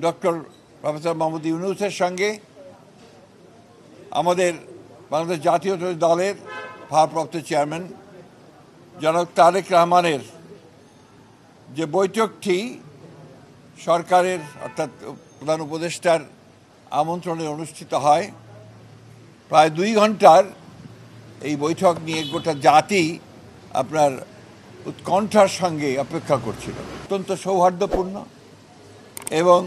Doctor professor Mohammad ইউনূসের সঙ্গে আমাদের বাংলাদেশ জাতীয়তাবাদী দলের ভারপ্রাপ্ত চেয়ারম্যান জনাব তারেক রহমানের যে বৈঠকটি সরকারের অর্থাৎ প্রধান উপদেষ্টার আমন্ত্রণে অনুষ্ঠিত হয়, প্রায় 2 ঘন্টার এই বৈঠক নিয়ে গোটা জাতি আপনার উৎকণ্ঠার সঙ্গে অপেক্ষা করছিল। অত্যন্ত সৌহার্দ্যপূর্ণ এবং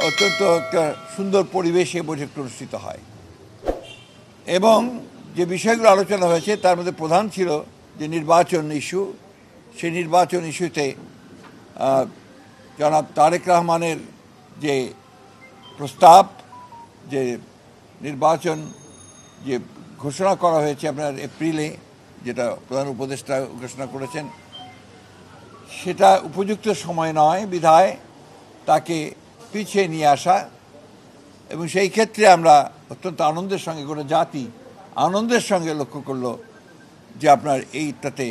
অত্যন্ত একটা সুন্দর পরিবেশে বৈঠকটি অনুষ্ঠিত হয় এবং যে বিষয়গুলো আলোচনা হয়েছে তার মধ্যে প্রধান ছিল যে নির্বাচন ইস্যু। সেই নির্বাচন ইস্যুতে জনাব তারেক রহমানের যে প্রস্তাব, যে নির্বাচন যে ঘোষণা করা হয়েছে আপনার এপ্রিলে, যেটা প্রধান উপদেষ্টা ঘোষণা করেছেন, সেটা উপযুক্ত সময় নয় বিধায় তাকে পিছিয়ে নিয়ে আসা। এবং সেই ক্ষেত্রে আমরা অত্যন্ত আনন্দের সঙ্গে, গোটা জাতি আনন্দের সঙ্গে লক্ষ্য করলো যে আপনার এইটাতে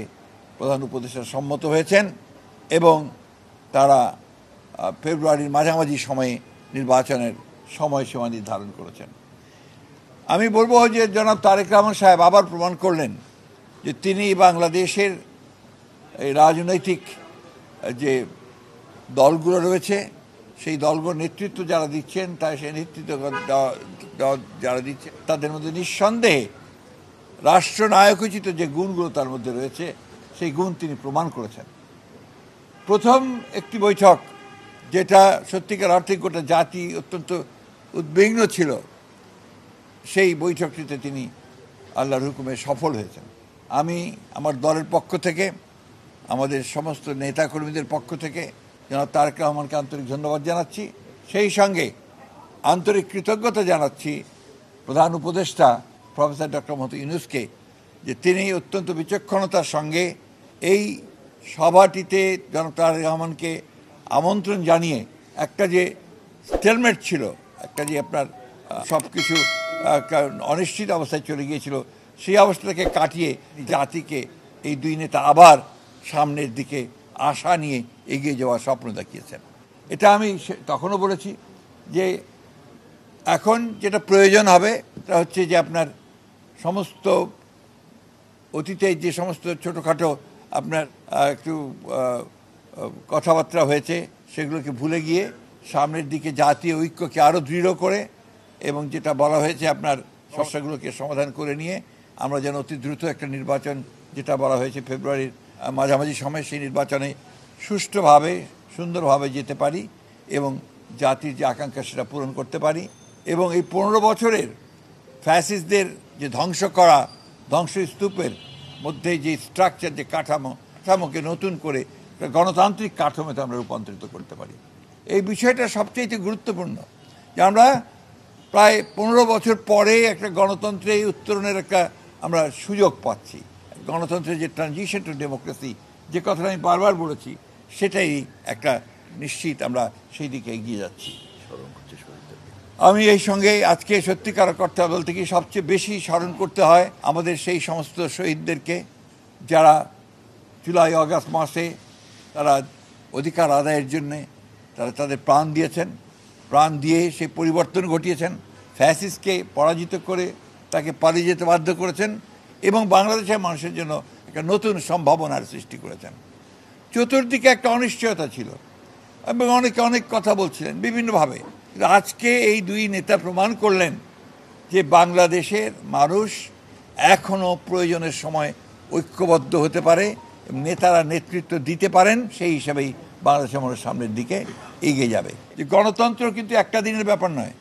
প্রধান উপদেষ্টা সম্মত হয়েছেন এবং তারা ফেব্রুয়ারির মাঝামাঝি সময়ে নির্বাচনের সময়সীমা নির্ধারণ করেছেন। আমি বলবো যে জনাব তারেক রহমান সাহেব আবার প্রমাণ করলেন যে তিনি বাংলাদেশের এই রাজনৈতিক যে দলগুলো রয়েছে, সেই দলগুলোর নেতৃত্ব যারা দিচ্ছেন, তাই সেই নেতৃত্ব যারা দিচ্ছে তাদের মধ্যে নিঃসন্দেহে রাষ্ট্রনায়কোচিত যে গুণগুলো তার মধ্যে রয়েছে, সেই গুণ তিনি প্রমাণ করেছেন। প্রথম একটি বৈঠক যেটা সত্যিকার অর্থে গোটা জাতি অত্যন্ত উদ্বিগ্ন ছিল, সেই বৈঠকটিতে তিনি আল্লাহর হুকুমে সফল হয়েছেন। আমি আমার দলের পক্ষ থেকে, আমাদের সমস্ত নেতাকর্মীদের পক্ষ থেকে জনাব তারেক রহমানকে আন্তরিক ধন্যবাদ জানাচ্ছি। সেই সঙ্গে আন্তরিক কৃতজ্ঞতা জানাচ্ছি প্রধান উপদেষ্টা প্রফেসর ডক্টর মোহাম্মদ ইউনূসকে, যে তিনি অত্যন্ত বিচক্ষণতার সঙ্গে এই সভাটিতে জনাব তারেক রহমানকে আমন্ত্রণ জানিয়ে একটা যে স্টেলমেট ছিল, একটা যে আপনার সব কিছু অনিশ্চিত অবস্থায় চলে গিয়েছিল, সেই অবস্থাটাকে কাটিয়ে জাতিকে এই 2 নেতা আবার সামনের দিকে আশা নিয়ে এগিয়ে যাওয়ার স্বপ্ন দেখিয়েছেন। এটা আমি তখনও বলেছি যে এখন যেটা প্রয়োজন হবে তা হচ্ছে যে আপনার সমস্ত অতীতে যে সমস্ত ছোটোখাটো আপনার একটু কথাবার্তা হয়েছে, সেগুলোকে ভুলে গিয়ে সামনের দিকে জাতীয় ঐক্যকে আরও দৃঢ় করে এবং যেটা বলা হয়েছে আপনার সমস্যাগুলোকে সমাধান করে নিয়ে আমরা যেন অতি দ্রুত একটা নির্বাচন, যেটা বলা হয়েছে ফেব্রুয়ারির মাঝামাঝি সময়, সেই নির্বাচনে সুষ্ঠুভাবে সুন্দরভাবে যেতে পারি এবং জাতির যে আকাঙ্ক্ষা সেটা পূরণ করতে পারি এবং এই 15 বছরের ফ্যাসিস্টদের যে ধ্বংস করা ধ্বংসস্তূপের মধ্যে যে স্ট্রাকচার, যে কাঠামোকে নতুন করে গণতান্ত্রিক কাঠামোতে আমরা রূপান্তরিত করতে পারি। এই বিষয়টা সবচেয়ে গুরুত্বপূর্ণ যে আমরা প্রায় 15 বছর পরে একটা গণতন্ত্রে উত্তরণের একটা আমরা সুযোগ পাচ্ছি। গণতন্ত্রের যে ট্রানজিশন টু ডেমোক্রেসি, যে কথাটা আমি বারবার বলেছি, সেটাই একটা নিশ্চিত আমরা সেই দিকে এগিয়ে যাচ্ছি। আমি এই সঙ্গে আজকে সত্যিকার অর্থে বলতে কি সবচেয়ে বেশি স্মরণ করতে হয় আমাদের সেই সমস্ত শহীদদেরকে যারা জুলাই আগস্ট মাসে তারা অধিকার আদায়ের জন্যে তারা তাদের প্রাণ দিয়েছেন, প্রাণ দিয়ে সেই পরিবর্তন ঘটিয়েছেন, ফ্যাসিস্টকে পরাজিত করে তাকে পালিয়ে যেতে বাধ্য করেছেন এবং বাংলাদেশের মানুষের জন্য একটা নতুন সম্ভাবনার সৃষ্টি করেছেন। চতুর্দিকে একটা অনিশ্চয়তা ছিল এবং অনেকে অনেক কথা বলছিলেন বিভিন্নভাবে। আজকে এই 2 নেতা প্রমাণ করলেন যে বাংলাদেশের মানুষ এখনও প্রয়োজনের সময় ঐক্যবদ্ধ হতে পারে, নেতারা নেতৃত্ব দিতে পারেন, সেই হিসাবেই বাংলাদেশের মানুষ সামনের দিকে এগিয়ে যাবে। যে গণতন্ত্র কিন্তু একটা দিনের ব্যাপার নয়,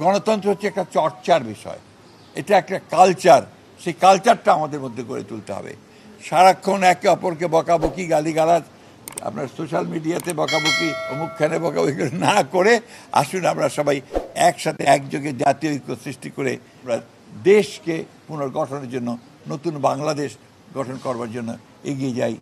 গণতন্ত্র হচ্ছে একটা চর্চার বিষয়, এটা একটা কালচার। সেই কালচারটা আমাদের মধ্যে গড়ে তুলতে হবে। সারাক্ষণ একে অপরকে বকাবকি, গালিগালাজ, আপনার সোশ্যাল মিডিয়াতে বকাবকি, অমুকখানে বকাবকি না করে আসুন আমরা সবাই একসাথে একযোগে জাতীয় ঐক্য সৃষ্টি করে আমরা দেশকে পুনর্গঠনের জন্য, নতুন বাংলাদেশ গঠন করবার জন্য এগিয়ে যাই।